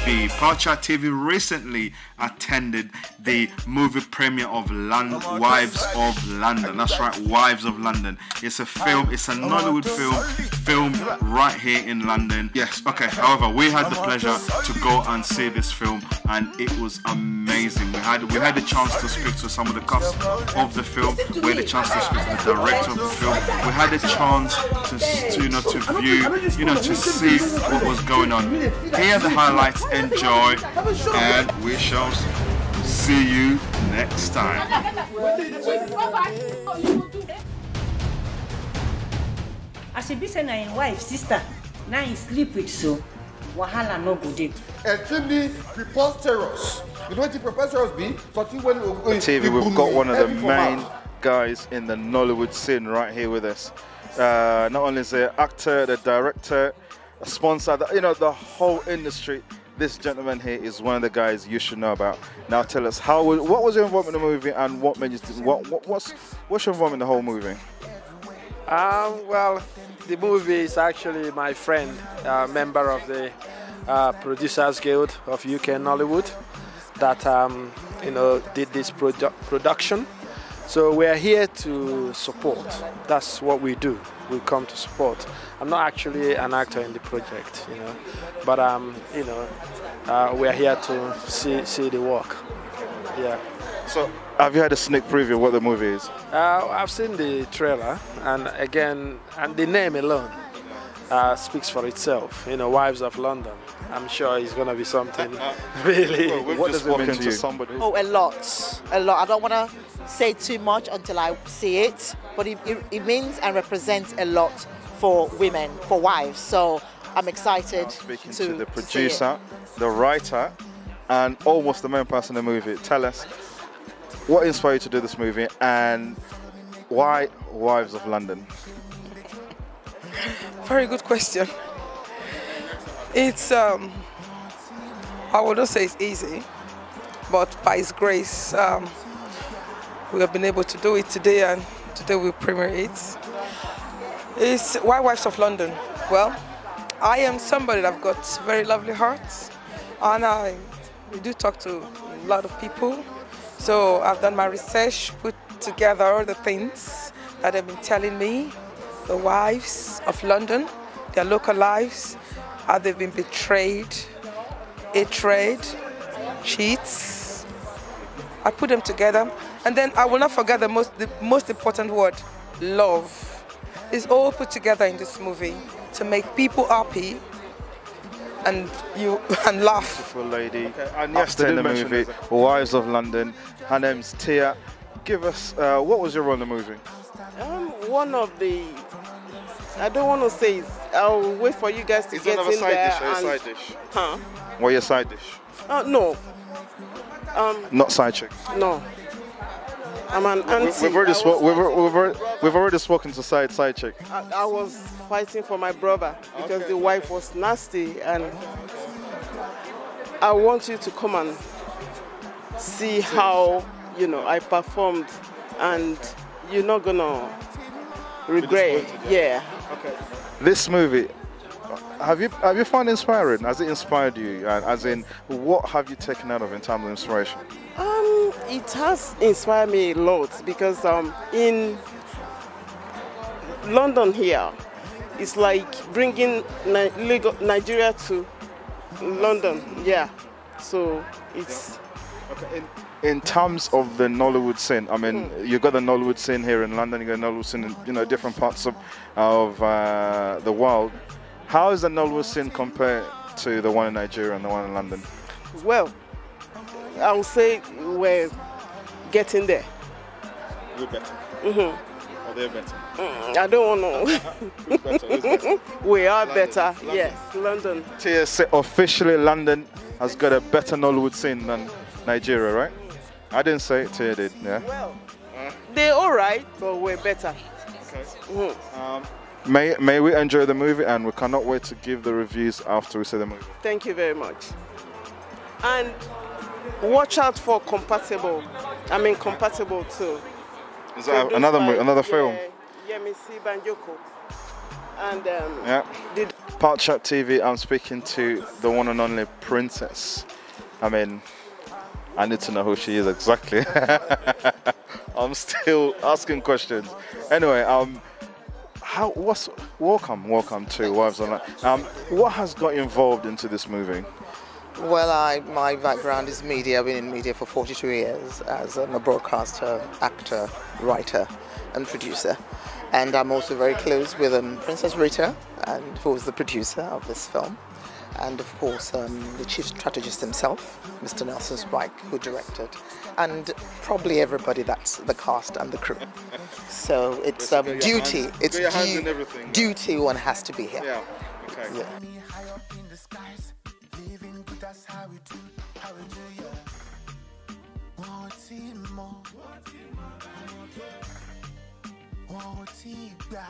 TV. Culture TV recently attended the movie premiere of Wives of London. That's right, Wives of London. It's a film, it's a Nollywood film, filmed right here in London. Yes, okay, however, we had the pleasure to go and see this film and it was amazing. We had the chance to speak to some of the cast of the film. We had the chance to speak to the director of the film. We had the chance to view, to see what was going on. Here are the highlights. Enjoy, and we shall see you next time. As a business na wife, sister, now you sleep with so wahala no go dey. Extremely preposterous. You know what the preposterous be? TV, we've got one of the main guys in the Nollywood scene right here with us. Not only is the actor, the director, a sponsor, the whole industry. This gentleman here is one of the guys you should know about. Now tell us, what was your involvement in the movie and what made you, what's your involvement in the whole movie? Well, the movie is actually my friend, member of the Producers Guild of UK Nollywood, that did this production. So we are here to support. That's what we do. We come to support. I'm not actually an actor in the project, but we are here to see the work. Yeah. So, have you had a sneak preview of what the movie is? I've seen the trailer, and again, the name alone speaks for itself. Wives of London. I'm sure it's going to be something really. Well, what does it mean to you? Somebody? Oh, a lot. I don't want to say too much until I see it, but it means and represents a lot for women, for wives. So I'm excited speaking to the producer, the writer, and almost the main person in the movie. Tell us, what inspired you to do this movie and why Wives of London? Very good question. It's, I wouldn't say it's easy, but by His grace, we have been able to do it today, and today we premiere it. It's why Wives of London? Well, I am somebody that I've got very lovely heart, and we do talk to a lot of people. So I've done my research, put together all the things that they've been telling me, the wives of London, their local lives, how they've been betrayed, betrayed, cheats. I put them together, and then I will not forget the most important word, love. It's all put together in this movie to make people happy and laugh. Beautiful lady. Okay. And yesterday in the movie, Wives of London. Her name's Tia. Give us, what was your role in the movie? One of the, I don't want to say, I'll wait for you guys to get in side there. Dish or a side dish? Huh? What your side dish? No. Not side chick? No. I'm an auntie. We've already spoken to side chick. I was fighting for my brother because the wife was nasty, and I want you to come and see how I performed, and you're not gonna regret. Yeah. Okay. This movie, have you found it inspiring? Has it inspired you? As in, what have you taken out of in terms of inspiration? It has inspired me a lot because in London here, it's like bringing Nigeria to London. Yeah. So it's. Okay. In terms of the Nollywood scene, I mean, you've got the Nollywood scene here in London, you've got the Nollywood scene in different parts of the world. How is the Nollywood scene compared to the one in Nigeria and the one in London? Well, I would say we're getting there. We're better. Or they're better? I don't know. Who's better? Who's better? We are better, yes, London. TSA, officially London has got a better Nollywood scene than Nigeria, right? I didn't say it, Tia did, yeah? Well, they're all right, but we're better. Okay. May we enjoy the movie, and we cannot wait to give the reviews after we see the movie. Thank you very much. And watch out for Compatible. I mean, Compatible too. Is that another film? Yeah, Missy Banjoko. And yeah. Part Chat TV, I'm speaking to the one and only Princess. I mean, I need to know who she is exactly. I'm still asking questions. Anyway, welcome to Wives Online. What has got you involved into this movie? Well, my background is media. I've been in media for 42 years as a broadcaster, actor, writer, and producer. And I'm also very close with Princess Rita, and who is the producer of this film. And of course, the chief strategist himself, Mr. Nelson Spike, who directed, and probably everybody that's the cast and the crew. So it's duty. It's duty. One has to be here. Yeah. Okay. Yeah.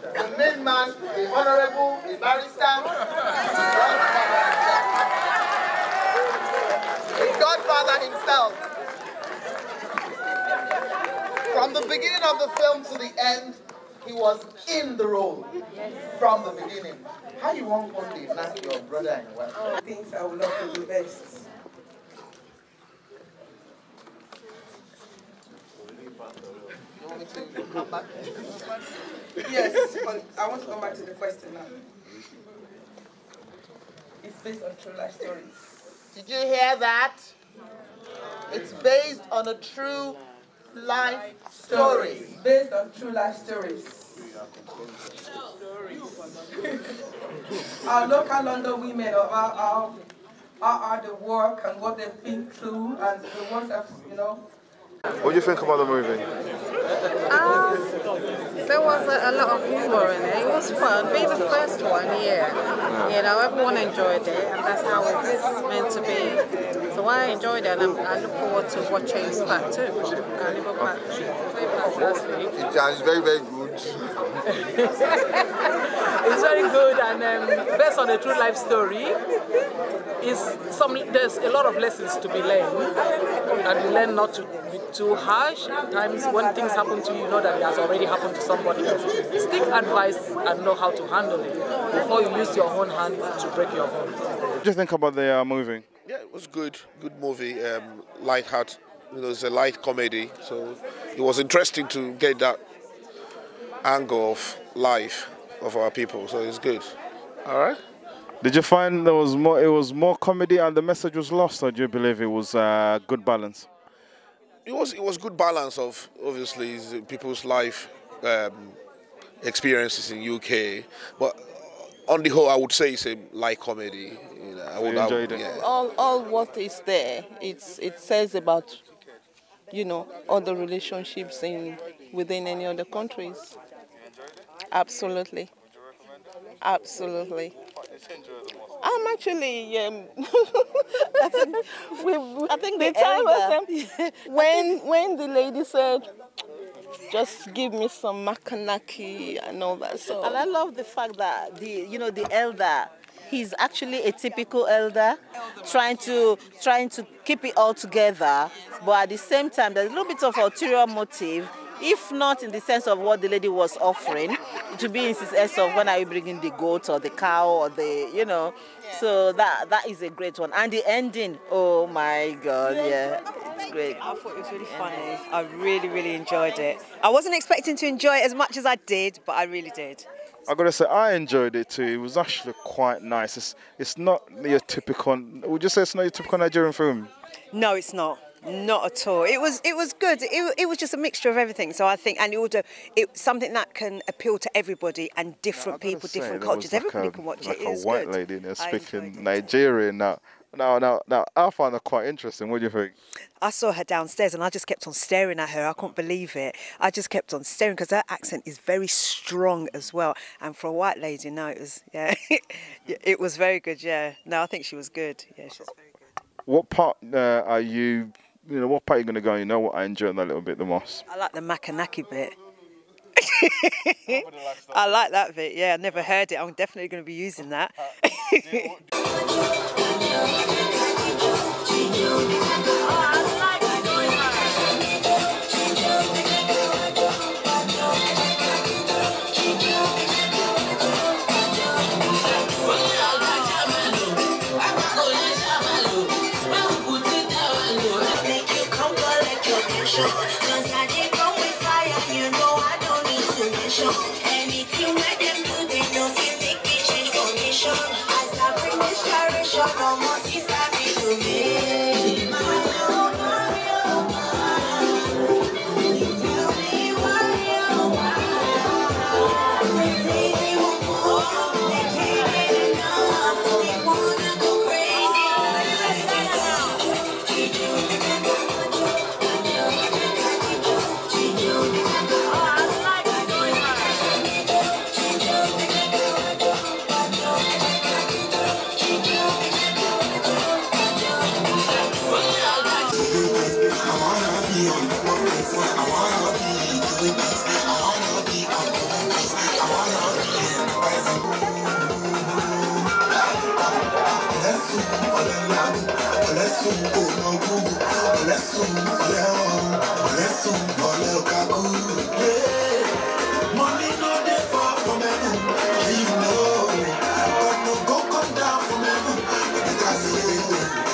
The main man, the honorable, the barrister, the godfather himself. From the beginning of the film to the end, he was in the role. From the beginning. How you want one day like your brother and wife? Things I would love to do best. Yes, but I want to come back to the question now. It's based on true life stories. Did you hear that? It's based on a true life story. Based on true life stories. Our local London women of our hard the work and what they've been through, and the ones that, you know. What do you think about the movie? There was a lot of humor in it. It was fun. Being the first one, yeah. You know, everyone enjoyed it, and that's how it's meant to be. So I enjoyed it, and I look forward to watching part 2. It's very, very good. It's very good, and based on a true life story. There's a lot of lessons to be learned, and you learn not to be too harsh. At times when things happen to you, you know that it has already happened to somebody else. Seek advice and know how to handle it before you use your own hand to break your own. What do you think about the movie? Yeah, it was good movie, light-hearted. You know, it's a light comedy, so it was interesting to get that angle of life of our people, so it's good. All right. Did you find it was more comedy and the message was lost, or do you believe it was good balance? It was good balance of obviously people's life experiences in UK, but on the whole, I would say it's a light comedy. You know, I enjoyed it. Yeah. All what is there, it says about, you know, other relationships within any other countries. Absolutely. Absolutely. I'm actually, I think the time was when the lady said, just give me some makanaki and all that. So. And I love the fact that the elder, he's actually a typical elder, trying to keep it all together, but at the same time, there's a little bit of ulterior motive. If not in the sense of what the lady was offering, to be in the sense of when are you bringing the goat or the cow or the, you know. Yeah. So that is a great one. And the ending, oh my God, yeah, it's great. I thought it was really funny. I really, really enjoyed it. I wasn't expecting to enjoy it as much as I did, but I really did. I gotta say, I enjoyed it too. It was actually quite nice. It's not your typical. Would you say it's not your typical Nigerian film? No, it's not. Not at all. It was good. It was just a mixture of everything. So I think, and it's something that can appeal to everybody and different people, different cultures. Everybody can watch it. It's a white lady in there speaking Nigerian now. Now, I found that quite interesting. What do you think? I saw her downstairs and I just kept on staring at her. I couldn't believe it. I just kept on staring because her accent is very strong as well. And for a white lady, no, it was, yeah, it was very good, yeah. No, I think she was good. Yeah, she's very good. What part what part are you going to go? You know what I enjoyed that little bit the most? I like the Makanaki bit. I like that bit, yeah. I never heard it. I'm definitely going to be using that. Cause I did go with fire, you know I don't need to mention. Anything where them do, they know see make me change formation. As I bring this generation, almost is happy to me. Money no dey far from heaven, you know. But no go come down from heaven. Because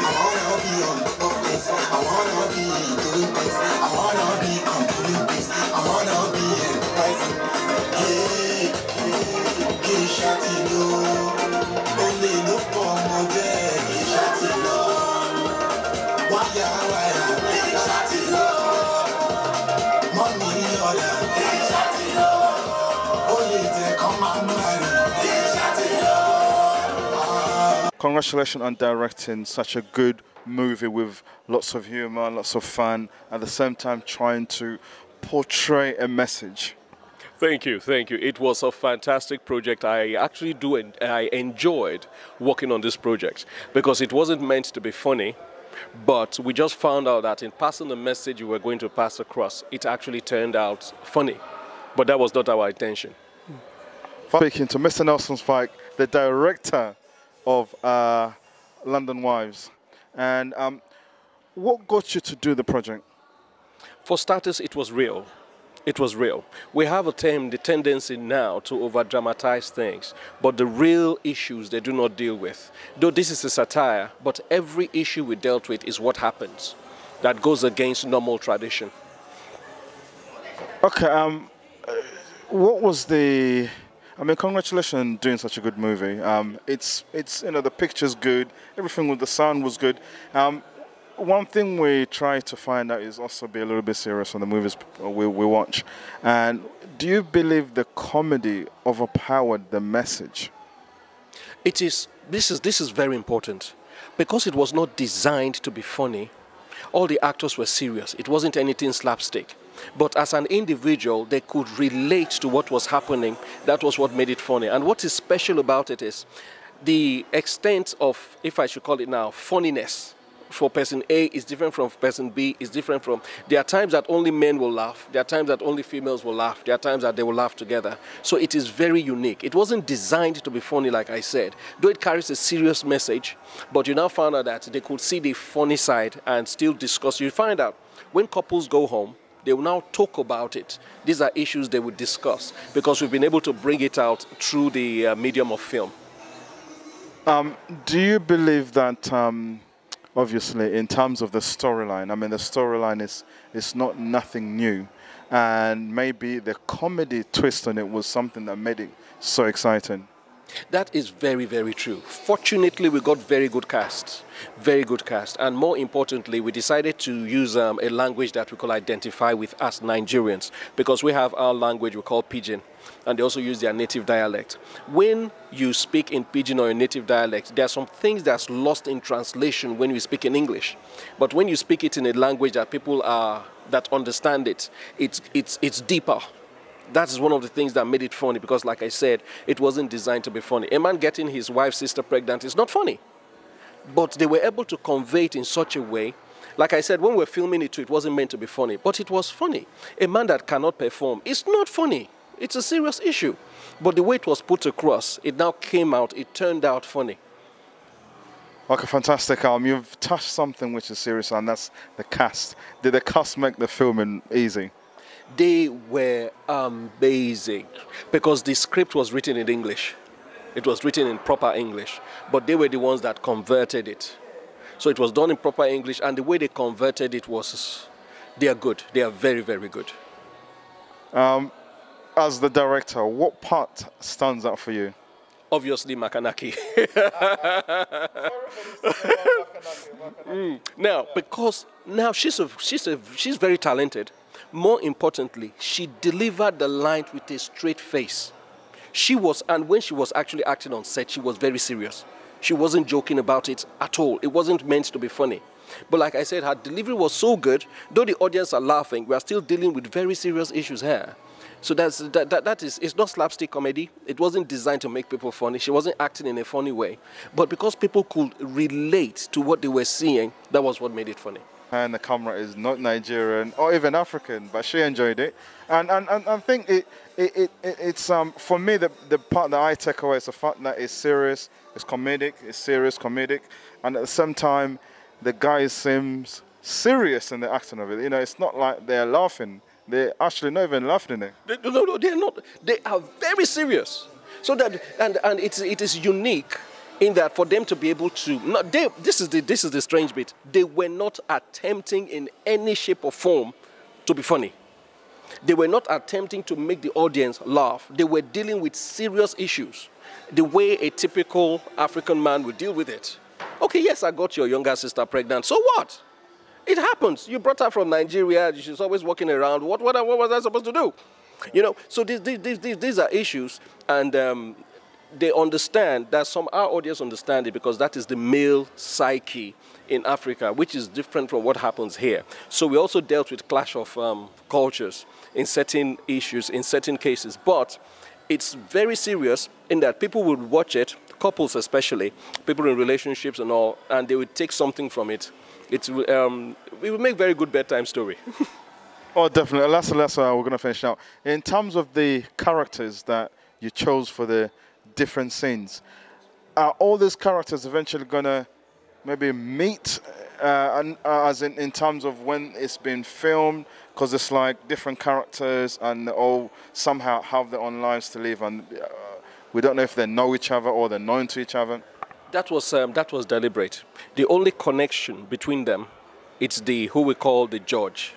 I wanna be on top of this. I wanna be doing this. I wanna be controlling this. I wanna be enterprising. Yeah, shawty no. Only look for my day. Shawty no. Why, shawty no. Money order. Shawty no. Only they come and marry. Shawty no. Congratulations on directing such a good movie with lots of humor, lots of fun, at the same time trying to portray a message. Thank you, thank you. It was a fantastic project. I actually I enjoyed working on this project because it wasn't meant to be funny, but we just found out that in passing the message we were going to pass across, it actually turned out funny. But that was not our intention. Speaking to Mr. Nelson Spike, the director of London Wives. And what got you to do the project? For starters, it was real. It was real. We have the tendency now to over-dramatize things, but the real issues they do not deal with. Though this is a satire, but every issue we dealt with is what happens that goes against normal tradition. Okay, what was the... I mean, congratulations on doing such a good movie. It's the picture's good, everything with the sound was good. One thing we try to find out is also be a little bit serious on the movies we watch. And do you believe the comedy overpowered the message? This is very important because it was not designed to be funny. All the actors were serious. It wasn't anything slapstick. But as an individual, they could relate to what was happening. That was what made it funny. And what is special about it is the extent of, if I should call it now, funniness for person A is different from person B, is different from... There are times that only men will laugh. There are times that only females will laugh. There are times that they will laugh together. So it is very unique. It wasn't designed to be funny, like I said. Though it carries a serious message, but you now found out that they could see the funny side and still discuss. You find out when couples go home, they will now talk about it. These are issues they would discuss because we've been able to bring it out through the medium of film. Do you believe that, obviously, in terms of the storyline, I mean, the storyline is not nothing new, and maybe the comedy twist on it was something that made it so exciting? That is very, very true. Fortunately, we got very good cast, and more importantly, we decided to use a language that we could identify with as Nigerians, because we have our language we call Pidgin, and they also use their native dialect. When you speak in Pidgin or your native dialect, there are some things that's lost in translation when you speak in English, but when you speak it in a language that people that understand it, it's deeper. That is one of the things that made it funny because, like I said, it wasn't designed to be funny. A man getting his wife's sister pregnant is not funny. But they were able to convey it in such a way. Like I said, when we were filming it, it wasn't meant to be funny, but it was funny. A man that cannot perform is not funny. It's a serious issue. But the way it was put across, it now came out, it turned out funny. Okay, fantastic. You've touched something which is serious, and that's the cast. Did the cast make the filming easy? They were amazing because the script was written in English. It was written in proper English, but they were the ones that converted it. So it was done in proper English, and the way they converted it was They are good. They are very, very good. As the director, what part stands out for you? Obviously, Makanaki. Now, because now she's very talented. More importantly, she delivered the line with a straight face. And when she was actually acting on set, she was very serious. She wasn't joking about it at all. It wasn't meant to be funny. But like I said, her delivery was so good, though the audience are laughing, we are still dealing with very serious issues here. So it's not slapstick comedy. It wasn't designed to make people funny. She wasn't acting in a funny way. But because people could relate to what they were seeing, that was what made it funny. And the camera is not Nigerian or even African, but she enjoyed it. And I think it's for me, the part that I take away is the fact that it's serious, it's comedic, it's serious, comedic. And at the same time, the guy seems serious in the acting of it. You know, it's not like they're laughing. They're actually not even laughing in it. No, they're not. They are very serious. So that and it is unique in that for them to be able to. This is the strange bit. They were not attempting in any shape or form to be funny. They were not attempting to make the audience laugh. They were dealing with serious issues, the way a typical African man would deal with it. Okay, yes, I got your younger sister pregnant. So what? It happens. You brought her from Nigeria. She's always walking around. What was I supposed to do? You know, so these are issues, and they understand that our audience understand it because that is the male psyche in Africa, which is different from what happens here. So we also dealt with clash of cultures in certain issues, in certain cases. But it's very serious in that people would watch it, couples especially, people in relationships and all, and they would take something from it. It would make very good bedtime story. Oh, definitely. That's we're going to finish now. In terms of the characters that you chose for the different scenes, are all these characters eventually going to maybe meet as in terms of when it's been filmed? Because it's like different characters and they all somehow have their own lives to live, and we don't know if they know each other or they're known to each other. That was deliberate. The only connection between them, it's who we call the judge.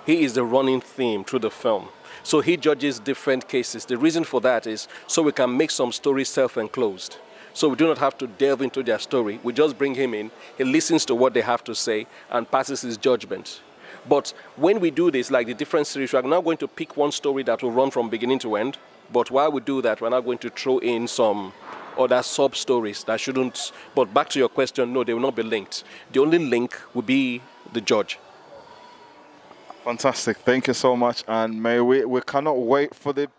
He is the running theme through the film. So he judges different cases. The reason for that is so we can make some stories self-enclosed. So we do not have to delve into their story. We just bring him in, he listens to what they have to say and passes his judgment. But when we do this, like the different series, we're now going to pick one story that will run from beginning to end. But while we do that, we're now going to throw in some other sub-stories that shouldn't. But back to your question, no, they will not be linked. The only link will be the judge. Fantastic. Thank you so much. And we cannot wait for the